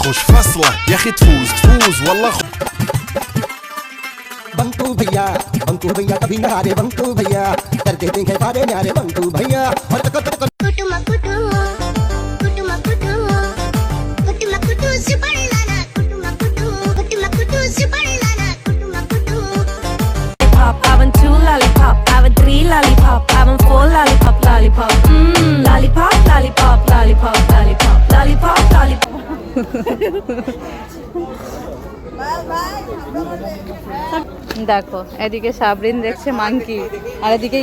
خوش فصله يا اخي تفوز والله बंकू भैया कभी ना हारे बंकू भैया कर देते हैं सारे न्यारे बंकू भैया और कुटुमा कुटु कुटुमा कुटु कुटुमा कुटु सुपर लाना कुटुमा कुटु सुपर लाना कुटुमा कुटु Pop, having 2 lollipop, having 3 lollipop, having 4 lollipop, lollipop. Lollipop, lollipop, lollipop, lollipop, lollipop, lollipop. দেখো এদিকে সাবরিন দেখছে মাংকি আর এদিকে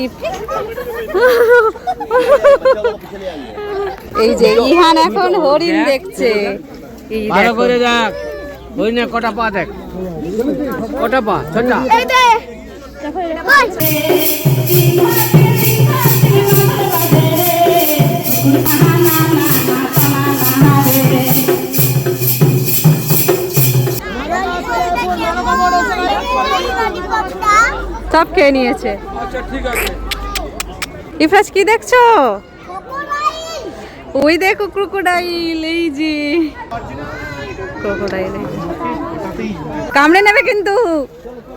এই যে ইহান এখন হরিণ দেখছে। এই ভালো করে দেখ হরিণে কটা পা দেখ কটা পা ছোটা সব খেয়ে নিয়েছে। ইফরাজ কি দেখছো? ওই দেখো ক্রোকোডাইল, এই যে ক্রোকোডাইল কামড়ে নেবে, কিন্তু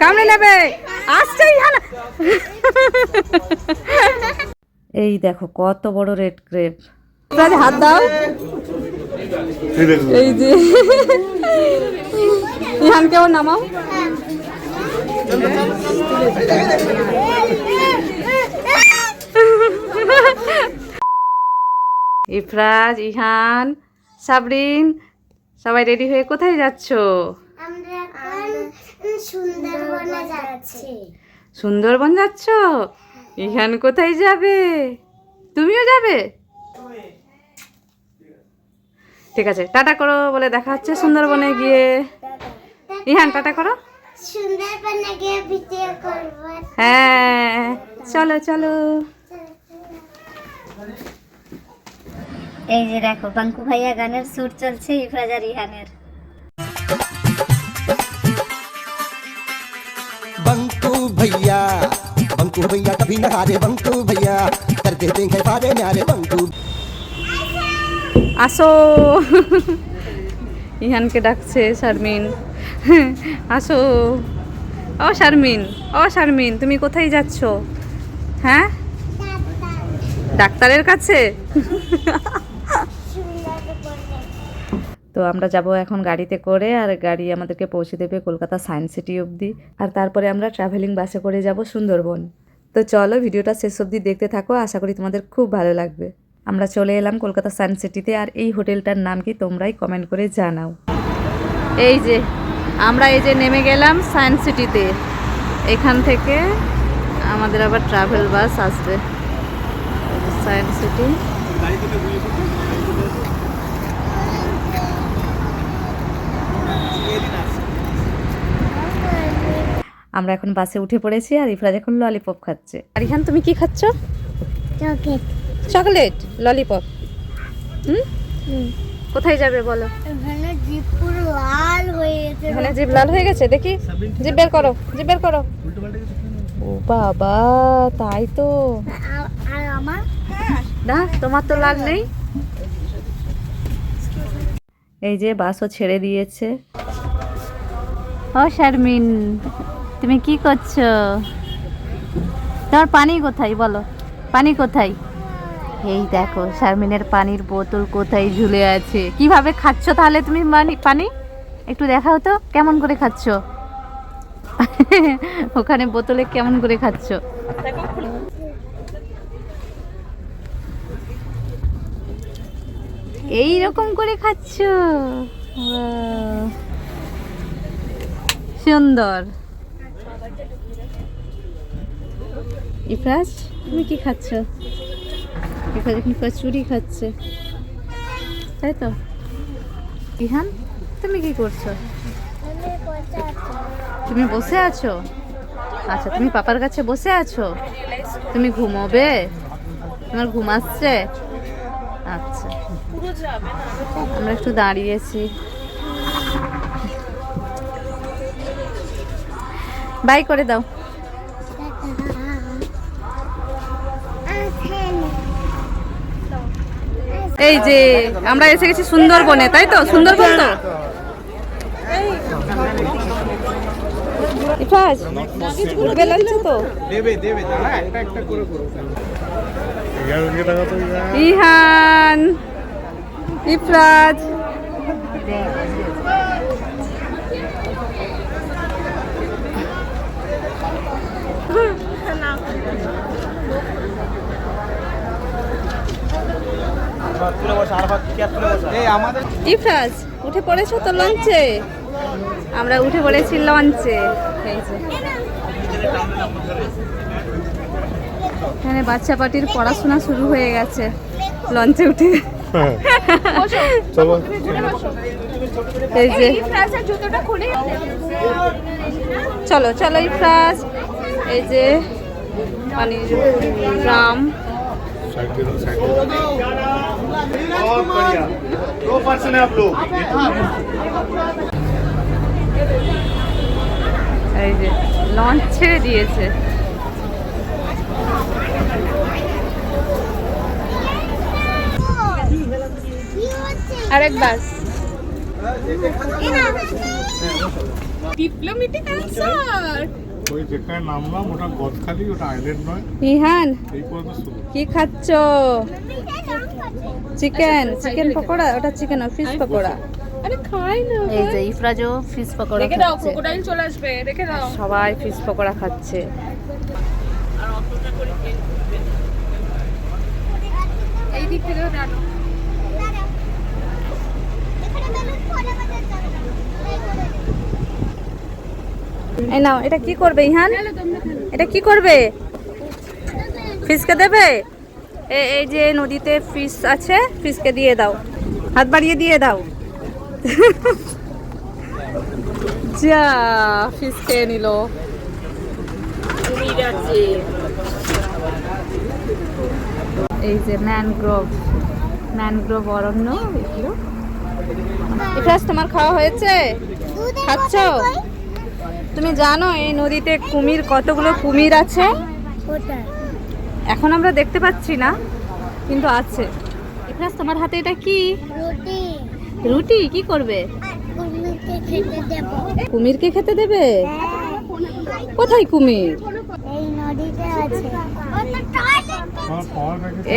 কামড়ে নেবে, আসছে ইহান। এই দেখো কত বড় রেড ক্রেপ। হাত দাও, এই যে ইহানকেও নামাও। ইফরাজ, ইহান, সাবরিন সবাই রেডি হয়ে কোথায় যাচ্ছো? আমরা এখন সুন্দরবনে যাচ্ছি। সুন্দরবন যাচ্ছ? ইহান কোথায় যাবে? তুমিও যাবে? ঠিক আছে, টাটা করো বলে দেখা হচ্ছে সুন্দরবনে গিয়ে। ইহান টাটা করো। সুন্দরবনে গিয়ে ভিডিও করব। হ্যাঁ চলো চলো। এই যে দেখো বাঙ্কু ভাইয়া গানের সুর চলছে ইফরাজ আর ইহানের। बंकू भैया कभी ना हारे बंकू भैया कर देते हैं सारे न्यारे बंकू আসো। ইহানকে ডাকছে শারমিন, আসো। ও শারমিন, ও শারমিন তুমি কোথায় যাচ্ছ? হ্যাঁ ডাক্তারের কাছে। তো আমরা যাব এখন গাড়িতে করে, আর গাড়ি আমাদেরকে পৌঁছে দেবে কলকাতা সায়েন্স সিটি অবধি, আর তারপরে আমরা ট্রাভেলিং বাসে করে যাব সুন্দরবন। তো চলো ভিডিওটা শেষ অবধি দেখতে থাকো, আশা করি তোমাদের খুব ভালো লাগবে। আমরা চলে এলাম কলকাতা সায়েন্স সিটিতে, আর এই হোটেলটার নাম কি তোমরাই কমেন্ট করে জানাও। এই যে আমরা এই যে নেমে গেলাম সায়েন্স সিটিতে, এখান থেকে আমাদের আবার ট্রাভেল বাস আসবে সায়েন্স সিটি। আমরা এখন বাসে উঠে পড়েছি, আর ইফরাজ এখন ললিপপ খাচ্ছে। আর ইহান তুমি কি খাচ্ছ? চকলেট। Chocolate lollipop. কোথায় যাবে বলো? এখানে জিভ পুরো লাল হয়ে গেছে। এখানে জিভ লাল হয়ে গেছে, দেখি জিভ বের করো, জিভ বের করো। ও বাবা, তাই তো। আর আমার না তোমার তো লাল নেই। এই যে বাসও ছেড়ে দিয়েছে। ও শারমিন তুমি কি করছো? তোমার পানি কোথায় বলো, পানি কোথায়? এই দেখো শারমিনের পানির বোতল কোথায় ঝুলে আছে। কিভাবে খাচ্ছ তাহলে তুমি পানি একটু দেখাও তো, কেমন করে খাচ্ছ? ওখানে বোতলে কেমন করে খাচ্ছ? এই রকম করে খাচ্ছ, সুন্দর। ইফরাজ তুমি কি খাচ্ছ? ইফরাজ এখন কচুরি খাচ্ছে, তাই তো। ইহান তুমি কি করছো? তুমি বসে আছো? আচ্ছা তুমি পাপার কাছে বসে আছো, তুমি ঘুমোবে? তোমার ঘুম আসছে? আচ্ছা আমরা একটু দাঁড়িয়েছি। বাই করে দাও। এই যে আমরা এসে গেছি সুন্দরবনে, তাই তো? সুন্দরবন তো ইফরাজ উঠবে লাগছে তো। ইহান, ইফরাজ, ইফরাজ উঠে পড়েছো তো লঞ্চে? আমরা উঠে পড়েছি লঞ্চে। এই যে এখানে বাচ্চা পার্টির পড়াশোনা শুরু হয়ে গেছে লঞ্চে উঠে। এই যে চলো চলো ইফরাজ, এই যে পানির ড্রাম। এই যে লঞ্চ ছেড়ে দিয়েছে। আরেকবার ডিপ্লোম্যাটিক আনসার। ওই যেখানে নামলাম ওটা গদখালি, ওটা আইল্যান্ড নয়। ইহান এই পর্যন্ত শুরু। কি খাচ্ছ? Chicken, chicken pakora? ওটা চিকেন আর ফিশ পকোড়া। আরে খাই না। এই যে ইফরাজও ফিশ পকোড়া খাচ্ছে। রেখে দাও, ক্রোকোডাইল চলে আসবে, রেখে দাও। সবাই ফিশ পকোড়া খাচ্ছে। এই দিক থেকে দাঁড়াও। এই নাও, এটা কি করবে ইহান? এটা কি করবে? ফিশকে দেবে? এই যে নদীতে ফিশ আছে, ফিশকে দিয়ে দাও, হাত বাড়িয়ে দিয়ে দাও। যা ফিশ খেয়ে নিল। এই যে ম্যানগ্রোভ, ম্যানগ্রোভ অরণ্য এগুলো। ইফরাজ তোমার খাওয়া হয়েছে? খাচ্ছ? তুমি জানো এই নদীতে কুমির, কতগুলো কুমির আছে? এখন আমরা দেখতে পাচ্ছি না, কিন্তু আছে। ইফরাজ তোমার হাতে এটা কি? রুটি। রুটি কি করবে? কুমিরকে খেতে দেব। কুমিরকে খেতে দেবে? কোথায় কুমির? এই নদীতে আছে।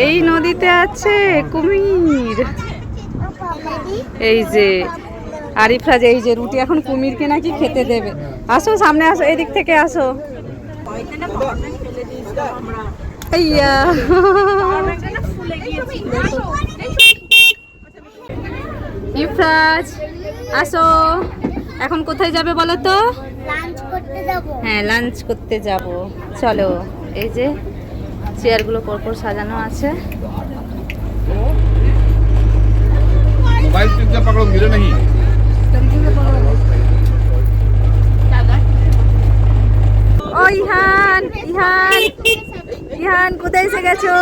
এই নদীতে আছে কুমির। এই যে আর ইফরাজ এই যে রুটি এখন কুমিরকে নাকি খেতে দেবে। আসো সামনে আসো, এদিক থেকে আসো। ইয়া ইফরাজ আসো, এখন কোথায় যাবে বলো তো? লাঞ্চ করতে যাব। হ্যাঁ লাঞ্চ করতে যাব, চলো। এই যে চেয়ারগুলো পরপর সাজানো আছে। मोबाइल से पकड़ो, गिरे नहीं। ও ইহান, ইহান, ইহান কোথায় এসে গেছো?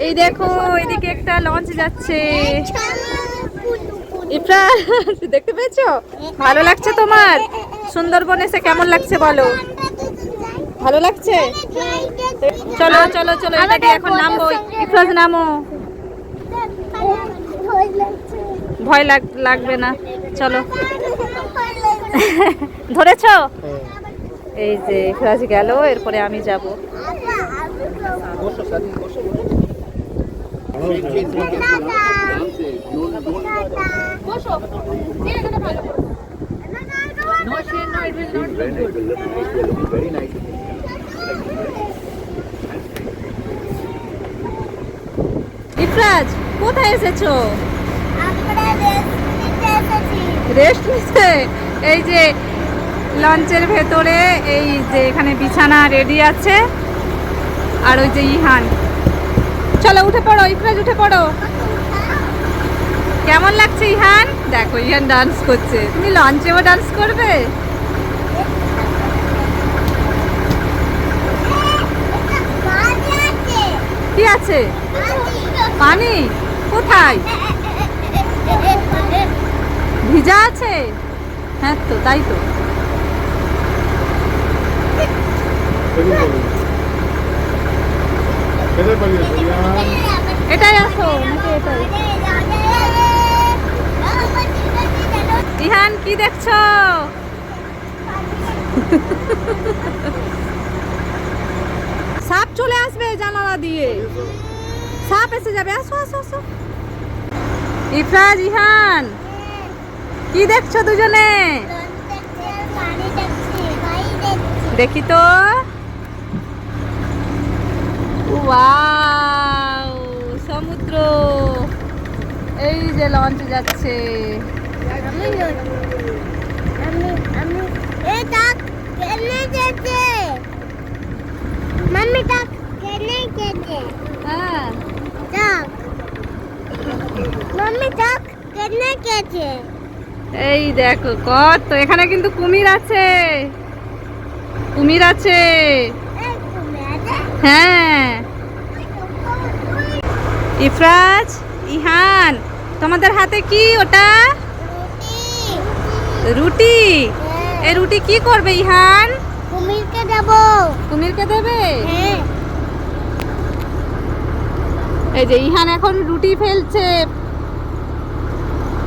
এই দেখো এদিকে একটা লঞ্চ যাচ্ছে। ইফরাজ দেখতে পেয়েছো? ভালো লাগছে তোমার? সুন্দরবন এসে কেমন লাগছে বলো? ভালো লাগছে? চলো চলো চলো, এটাকে এখন নামবো। ইফরাজ নামো। ভয় লাগবে না, চলো। ধরেছো? এই যে ইফরাজ গেল, এরপরে আমি যাব। ইফরাজ কোথায় এসেছো? আমরা রেস্ট নিতে। এই যে লঞ্চের ভেতরে এই যে এখানে বিছানা রেডি আছে, আর ওই যে ইহান। চলো উঠে পড়ো ইফরাজ, উঠে পড়ো। কেমন লাগছে ইহান? দেখো ইহান ডান্স করছে। তুমি লঞ্চেও ডান্স করবে? কি আছে? পানি কোথায়? ভিজা আছে? হ্যাঁ তো, তাই তো। খেতে পারি এটাই আসো নাকি এটাই? ইহান কি দেখছো? সাপ চলে আসবে জানালা দিয়ে, সাপ এসে যাবে। আসো আসো আসো। ইফরাজ, ইহান কি দেখছো দুজনে? দেখি তো। ওয়াও, সমুদ্র। এই যে লঞ্চ যাচ্ছে। मम्मी तक खेलने के लिए হ্যাঁ, तक मम्मी तक खेलने के लिए এই দেখো কত, এখানে কিন্তু কুমির আছে, কুমির আছে। एक मेरे হ্যাঁ, ইফরাজ, ইহান তোমাদের হাতে কি ওটা? रोटी রুটি। এই রুটি কি করবে ইহান? कुमिर के देबो কুমিরকে দেবে। হ্যাঁ এই যে ইহান এখন রুটি ফেলছে,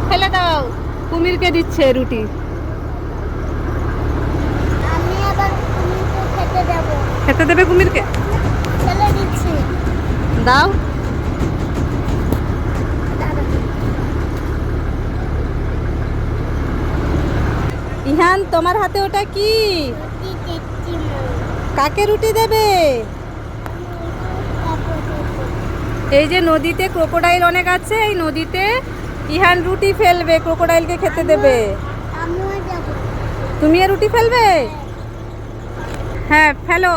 ফেলে দাও। কুমিরকে দিচ্ছে রুটি। আমি আবার কুমিরকে খেতে দেবো খেতে দেবে কুমিরকে? চলে দিচ্ছি দাও। ইহান তোমার হাতে ওটা কি? রুটি দিচ্ছি কাকে রুটি দেবে? এই যে নদীতে ক্রোকোডাইল অনেক আছে, এই নদীতে ইহান রুটি ফেলবে, ক্রোকোডাইলকে খেতে দেবে। আমিও যাবো তুমিও রুটি ফেলবে? হ্যাঁ ফেলো।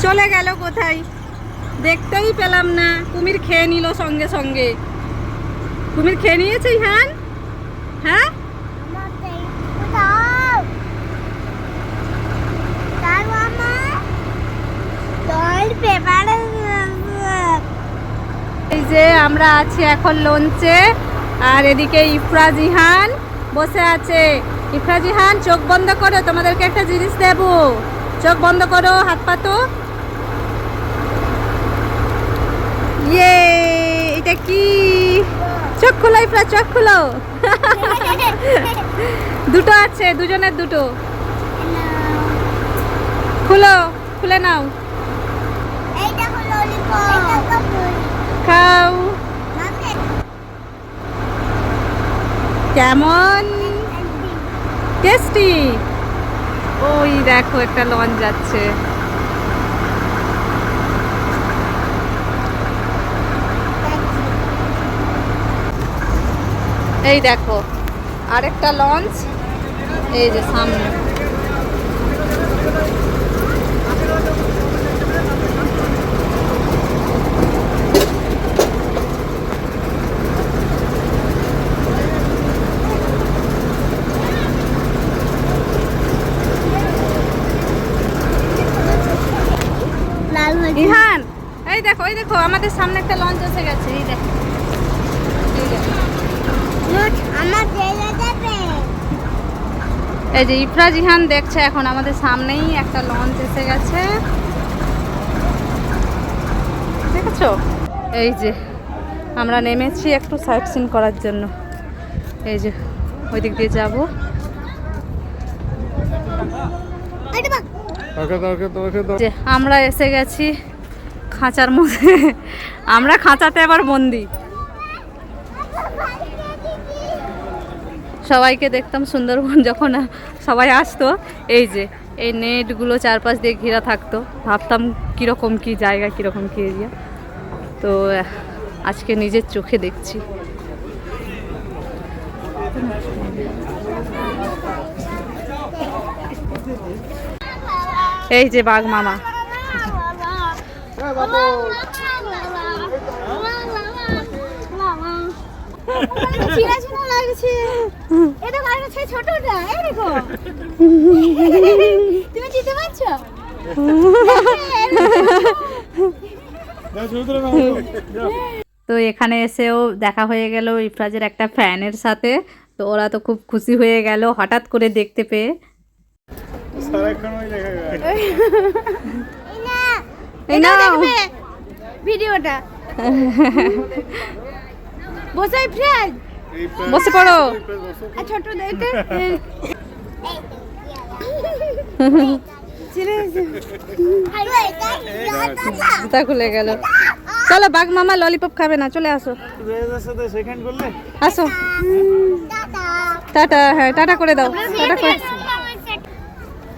চলে গেল কোথায় দেখতেই পেলাম না। কুমির খেয়ে নিল সঙ্গে সঙ্গে। কুমির খেয়ে নিয়েছে ইহান? হ্যাঁ, আমাকে দাও দাও আমার দল পেপারে এই যে আমরা আছি এখন লঞ্চে, আর এদিকে ইফরাজ, ইহান বসে আছে। ইফরাজ, ইহান চোখ বন্ধ করো, তোমাদেরকে একটা জিনিস দেব। চোখ বন্ধ করো, হাত পাতো। ইয়ে, এটা কি? চোখ খোলো ইফরাজ, চোখ খোলো। দুটো আছে, দুজনের দুটো। খুলো, খুলে নাও, এইটা হলো ললিপপ এটা কাপুর খাও। মাকে কেমন টেস্টি। ওই দেখো একটা লঞ্চ যাচ্ছে। এই দেখো আরেকটা লঞ্চ, এই যে সামনে। লাল হয়েছে ইহান, এই দেখো, এই দেখো আমাদের সামনে একটা লঞ্চ এসে গেছে। এই দেখো, এই দেখো। নোট আমার জায়গা যাবে এই যে ইফরাজ, ইহান দেখছে এখন আমাদের সামনেই একটা লঞ্চ এসে গেছে, দেখেছো? এই যে আমরা নেমেছি একটু সাইট সিন করার জন্য। এই যে ওই দিক দিয়ে যাবো। এটা বাক যে আমরা এসে গেছি খাঁচার মধ্যে। আমরা খাঁচাতে আবার বন্দি। সবাইকে দেখতাম সুন্দরবন যখন সবাই আসতো, এই যে এই নেটগুলো চারপাশ দিয়ে ঘেরা থাকতো, ভাবতাম কীরকম কী জায়গা, কীরকম কী এরিয়া। তো আজকে নিজের চোখে দেখছি। এই যে বাঘ মামা। চিনা চিনা লাগছে এটা কার কাছে ছোটটা এই দেখো তুমি চিনতে পারছো তো এখানে এসেও দেখা হয়ে গেল ইফরাজের একটা ফ্যানের সাথে। তো ওরা তো খুব খুশি হয়ে গেল হঠাৎ করে দেখতে পেয়ে। সারাক্ষণ ওই দেখা যায়। এই না দেখবে ভিডিওটা বসাই ফ্রেন্ড এই প্রায়- বসে পড়ো। এই প্রায় বসো। আর ছোট দেখতে ছেড়ে জুতা খুলে গেল। চলো বাঘ মামা ললিপপ খাবে না, চলে আসো রেজের সাথে সেকেন্ড করলে আসো। টাটা, হ্যাঁ টাটা করে দাও, টাটা করে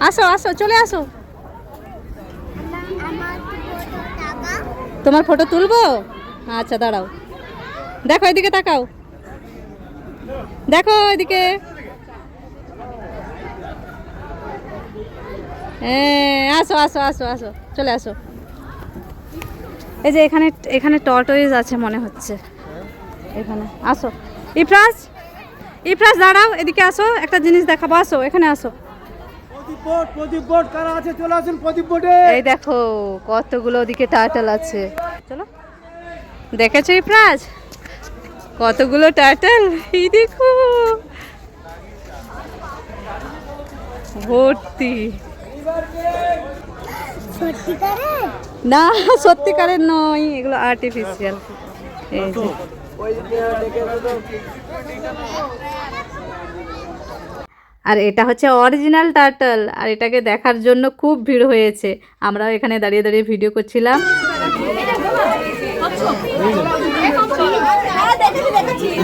আসো আসো, চলে আসো। তোমার ফটো তুলবো? আচ্ছা দাঁড়াও, দেখো এদিকে তাকাও, দেখো এদিকে। আসো আসো আসো আসো, চলে আসো। এই যে এখানে এখানে টর্টয়েস আছে মনে হচ্ছে, এখানে আসো। ইফরাজ, ইফরাজ দাঁড়াও, এদিকে আসো, একটা জিনিস দেখাবো, আসো এখানে আসো। প্রদীপ বোর্ড কারা আছে চলে আসুন প্রদীপ বোর্ডে। এই দেখো কতগুলো ওদিকে টার্টল আছে, চলো। দেখেছো ইফরাজ কতগুলো টার্টল? এই দেখো ভর্তি। না সত্যিকারের নয়, এগুলো আর্টিফিশিয়াল। এই যে আর এটা হচ্ছে অরিজিনাল টার্টল, আর এটাকে দেখার জন্য খুব ভিড় হয়েছে। আমরাও এখানে দাঁড়িয়ে দাঁড়িয়ে ভিডিও করছিলাম।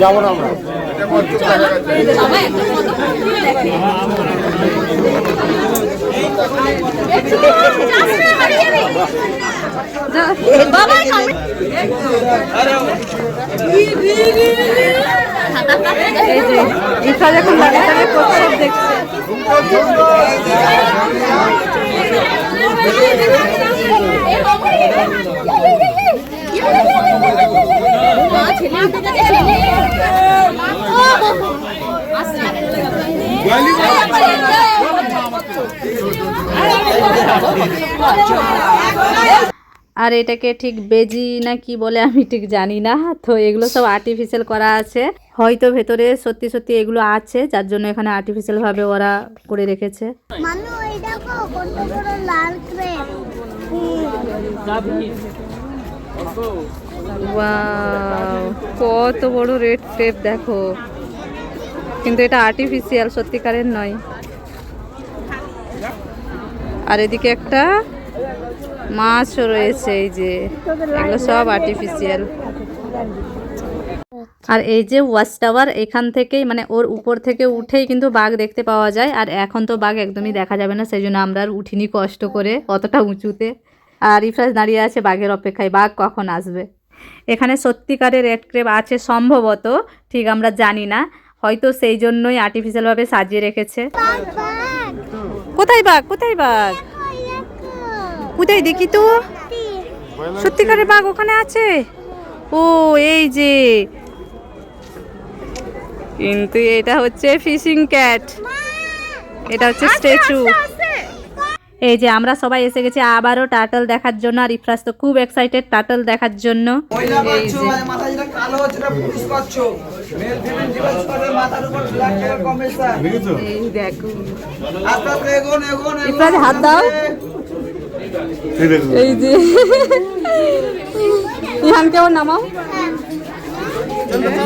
যাবো না আমরা। এটা মজবুত দেখা গেছে। এই যে ইফরাজ এখন দাঁড়িয়ে দাঁড়িয়ে প্রস্তাব দেখছে। আর এটাকে ঠিক বেজি না কি বলে আমি ঠিক জানি না। তো এগুলো সব আর্টিফিশিয়াল করা আছে, হয়তো ভেতরে সত্যি সত্যি এগুলো আছে, যার জন্য এখানে আর্টিফিশিয়াল ভাবে ওরা করে রেখেছে। মানু এই দেখো কত বড় লাল ক্রেপ। ওয়াও, কত বড় রেড ক্রেপ দেখো, কিন্তু এটা আর্টিফিশিয়াল, সত্যিকারের নয়। আর এদিকে একটা মাছও রয়েছে, এই যে এগুলো সব আর্টিফিশিয়াল। আর এই যে ওয়াচ টাওয়ার, এখান থেকেই মানে ওর উপর থেকে উঠেই কিন্তু বাঘ দেখতে পাওয়া যায়। আর এখন তো বাঘ একদমই দেখা যাবে না, সেই জন্য আমরা আর উঠিনি কষ্ট করে অতটা উঁচুতে। আর ইফরাজ দাঁড়িয়ে আছে বাঘের অপেক্ষায়, বাঘ কখন আসবে। এখানে সত্যিকারের রেড ক্রেপ আছে সম্ভবত, ঠিক আমরা জানি না, হয়তো সেই জন্যই আর্টিফিশিয়ালভাবে সাজিয়ে রেখেছে। কোথায় বাঘ, কোথায় বাঘ, কোথায় দেখি তো? সত্যিকারের বাঘ ওখানে আছে। ও এই যে, কিন্তু এটা হচ্ছে ফিশিং ক্যাট, এটা হচ্ছে স্ট্যাচু। এই যে আমরা সবাই এসে গেছি আবারও টার্টল দেখার জন্য, আর ইফরাজ তো খুব এক্সাইটেড টার্টল দেখার জন্য। এই যে এই দেখো, ইফরাজ হাত দাও। এই যে ইহানকে ওর নামাও। এই দেখো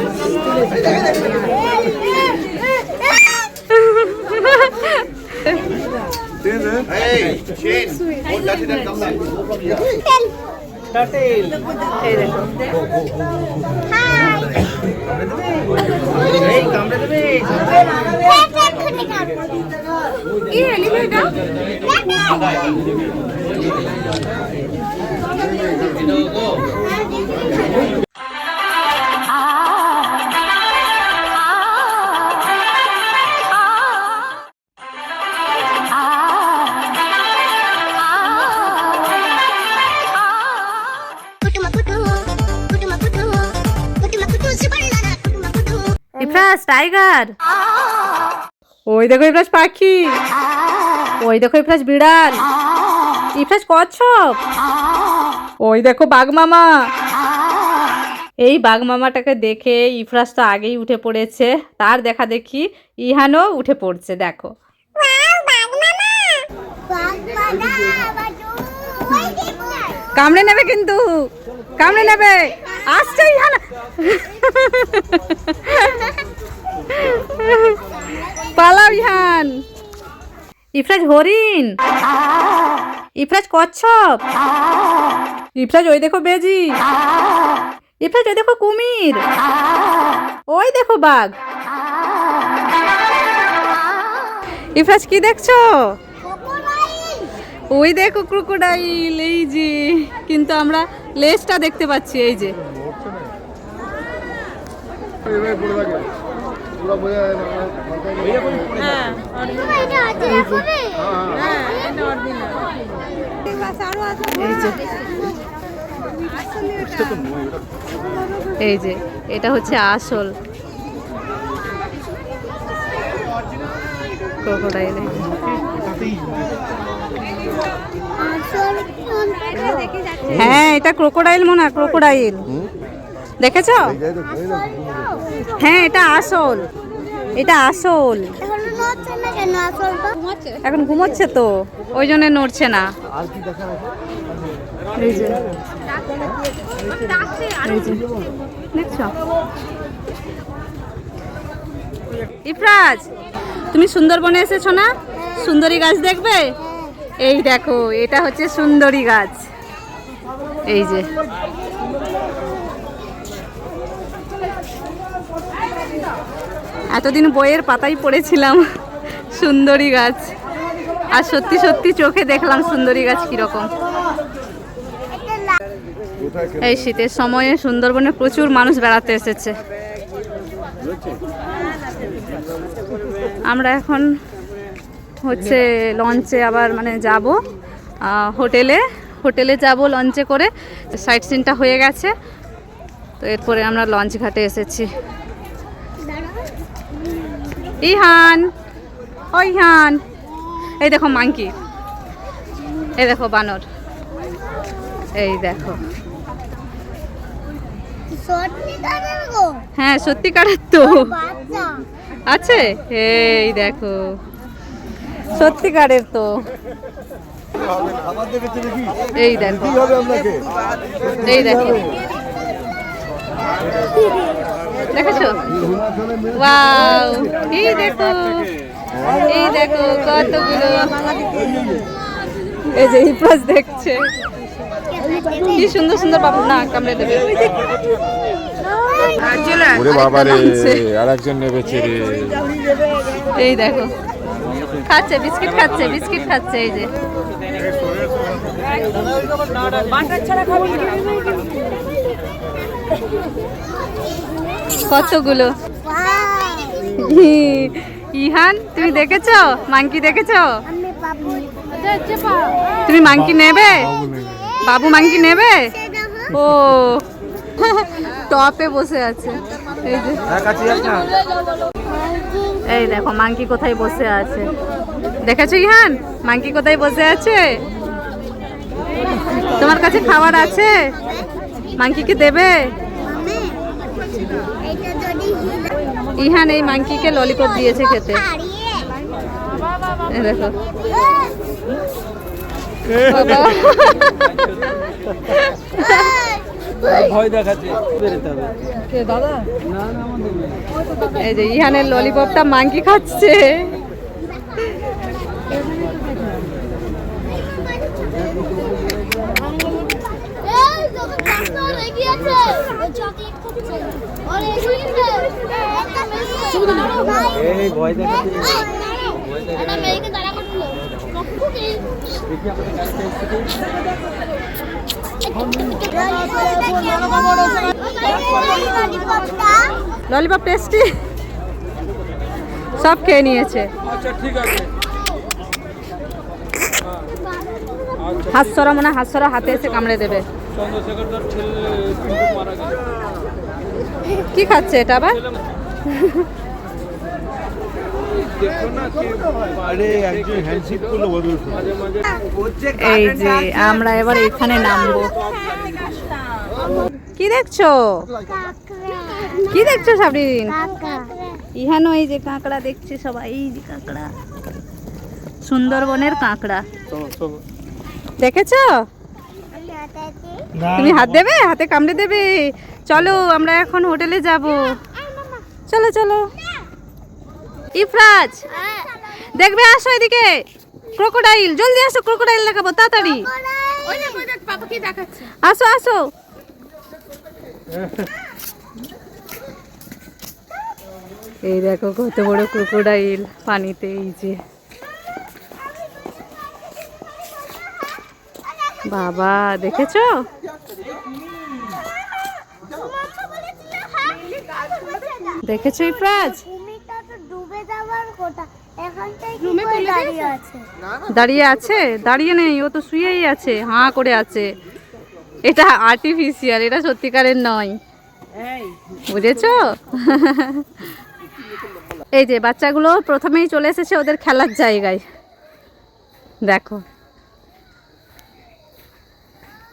ইফরাজ টাইগার, ওই দেখো ইফরাজ পাখি, ওই দেখো ইফরাজ বিড়াল, ইফরাজ কচ্ছপ, ওই দেখো বাঘ মামা। এই বাঘ মামাটাকে দেখে ইফরাজ তো আগেই উঠে পড়েছে, তার দেখা দেখি ইহানও উঠে পড়ছে। দেখো কামড়ে নেবে কিন্তু, কামড়ে নেবে। আসছে ইহান, পালাও ইহান। ইফরাজ হরিণ, ইফরাজ কচ্ছপ, ইফরাজ ওই দেখো বেজি, ইফরাজ ওই দেখো কুমির, ওই দেখো বাঘ। ইফরাজ কি দেখছো? ওই দেখো ক্রোকোডাইল, এই যে, কিন্তু আমরা লেজটা দেখতে পাচ্ছি, এই যে। এই যে এটা হচ্ছে আসল ক্রোকোডাইল। হ্যাঁ এটা ক্রোকোডাইল মনে হয়, ক্রোকোডাইল দেখেছো? হ্যাঁ এটা আসল, এটা আসল। এখন ঘুমোচ্ছে তো, ওই জন্য নড়ছে না। এই যে, এই যে দেখছো? ইফরাজ তুমি সুন্দরবনে এসেছো না? সুন্দরী গাছ দেখবে? এই দেখো এটা হচ্ছে সুন্দরী গাছ, এই যে। এতদিন বইয়ের পাতায় পড়েছিলাম সুন্দরী গাছ, আর সত্যি সত্যি চোখে দেখলাম সুন্দরী গাছ কিরকম। এই শীতের সময়ে সুন্দরবনে প্রচুর মানুষ বেড়াতে এসেছে। আমরা এখন হচ্ছে লঞ্চে আবার মানে যাব হোটেলে যাব লঞ্চে করে। সাইট সিনটা হয়ে গেছে, তো এরপরে আমরা লঞ্চ ঘাটে এসেছি। ইহান, ও ইহান, এই দেখো মাংকি, এই দেখো বানর, এই দেখো। হ্যাঁ সত্যিকারের তো আছে, এই দেখো সত্যিকারের তো, এই দেখো, এই দেখো, দেখেছো? ওয়াও, এই দেখো, এই দেখো কতগুলো। এই যে ইফরাজ দেখছে কি সুন্দর সুন্দর বাবু, না কামড়ে দেবে। ওরে বাবা রে, আরেকজন নেবেছে রে। এই দেখো খাচ্ছে, বিস্কিট খাচ্ছে, বিস্কিট খাচ্ছে, এই যে। কতগুলো। ইহান তুমি দেখেছো মাংকি? দেখেছো? তুমি মাংকি নেবে? বাবু মাংকি নেবে? ও টপে বসে আছে, এই যে। এই দেখো মাংকি কোথায় বসে আছে, দেখেছো ইহান? মাংকি কোথায় বসে আছে? তোমার কাছে খাবার আছে? মাংকিকে দেবে? ইহান এই মাংকিকে ললিপপ দিয়েছে খেতে, দেখো। ভয় দেখাচ্ছে, এই যে ইহানের ললিপপটা মাংকি খাচ্ছে। ভয় দেখাচ্ছে। ললিপপ টেস্টি, সব খেয়ে নিয়েছে। আচ্ছা ঠিক আছে। হাতছড়া মনে হয়, হাতছড়া হাতে এসে কামড়ে দেবে। চন্দ্রশেখর ছেলে মারা গেছে। কি খাচ্ছে এটা আবার? এই যে আমরা এবার এখানে নামবো। কি দেখছো? কি দেখছো সাবরিন? ইহানো এই যে কাঁকড়া দেখছে সবাই, এই যে কাঁকড়া। সুন্দরবনের কাঁকড়া। চলো চলো। দেখেছো? তুমি হাত দেবে, হাতে কামড়ে দেবে। চলো আমরা এখন হোটেলে যাব। চলো চলো। ইফরাজ দেখবে, আসো এদিকে। ক্রোকোডাইল, জলদি আসো, ক্রোকোডাইল দেখাবো তাড়াতাড়ি। আসো আসো। এই দেখো কত বড় ক্রোকোডাইল পানিতে। এই যে বাবা, দেখেছো? দেখেছো ইফরাজ? দাঁড়িয়ে আছে? দাঁড়িয়ে নেই, ও তো শুয়েই আছে, হাঁ করে আছে। এটা আর্টিফিশিয়াল, এটা সত্যিকারের নয়, বুঝেছো? এই যে বাচ্চাগুলো প্রথমেই চলে এসেছে ওদের খেলার জায়গায়। দেখো,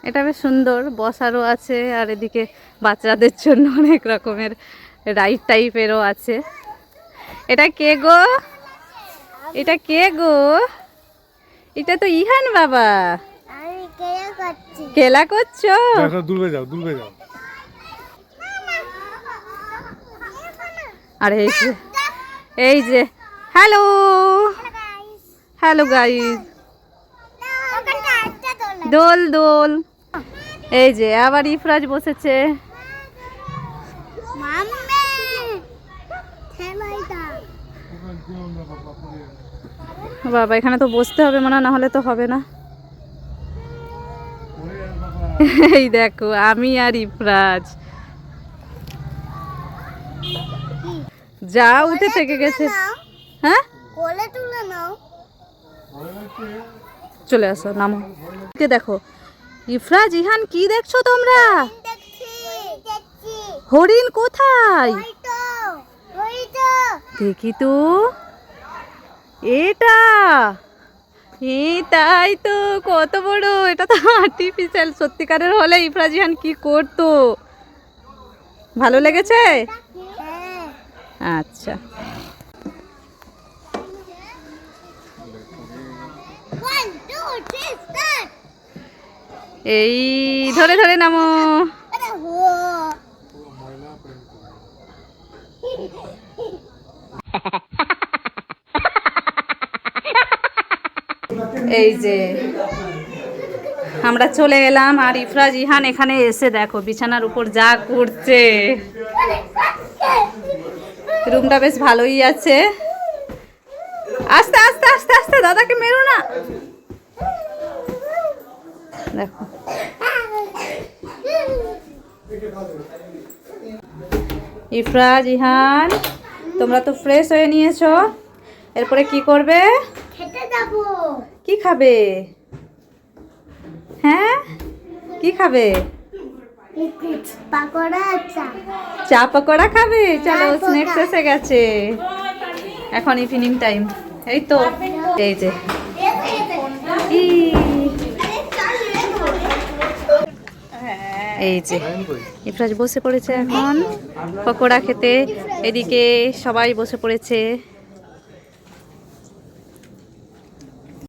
এটা বেশ সুন্দর, বসারও আছে, আর এদিকে বাচ্চাদের জন্য অনেক রকমের রাইড টাইপেরও আছে। এটা কে গো? এটা কে গো? এটা তো ইহান বাবা। খেলা করছো? দূরে যাও, দূরে যাও। আর এই যে হ্যালো হ্যালো গাইস, দোল দোল। এই যে আবার ইফরাজ বসেছে। বাবা, এখানে তো বসতে হবে মনে হয়, না হলে তো হবে না। এই দেখো আমি আর ইফরাজ, যা উঠে থেকে গেছে। হ্যাঁ, চলে আসো, নামো। দেখো ইফরাজ, ইহান, কি দেখছো তোমরা? হরিণ কোথায়? দেখি তো, এটা তাই তো, কত বড়। এটা তো আর্টিফিশিয়াল, সত্যিকারের হলে ইফরাজ ইহান কি করতো। ভালো লেগেছে? আচ্ছা, এই ধরে ধরে নামো। এই যে আমরা চলে এলাম, আর ইফরাজ ইহান এখানে এসে দেখো বিছানার উপর যা করছে। রুমটা বেশ ভালোই আছে। আস্তে আস্তে আস্তে আস্তে, দাদাকে মেরো না। দেখো ইফরাজ, ইহান, তোমরা তো ফ্রেশ হয়ে নিয়েছো, এরপরে কি করবে? কি খাবে? হ্যাঁ, কি খাবে? চা পকোড়া খাবে? চলো, স্ন্যাক্স এসে গেছে, এখন ইভিনিং টাইম। এই তো, এই যে এই যে ইফরাজ বসে পড়েছে এখন পকোড়া খেতে। এদিকে সবাই বসে পড়েছে।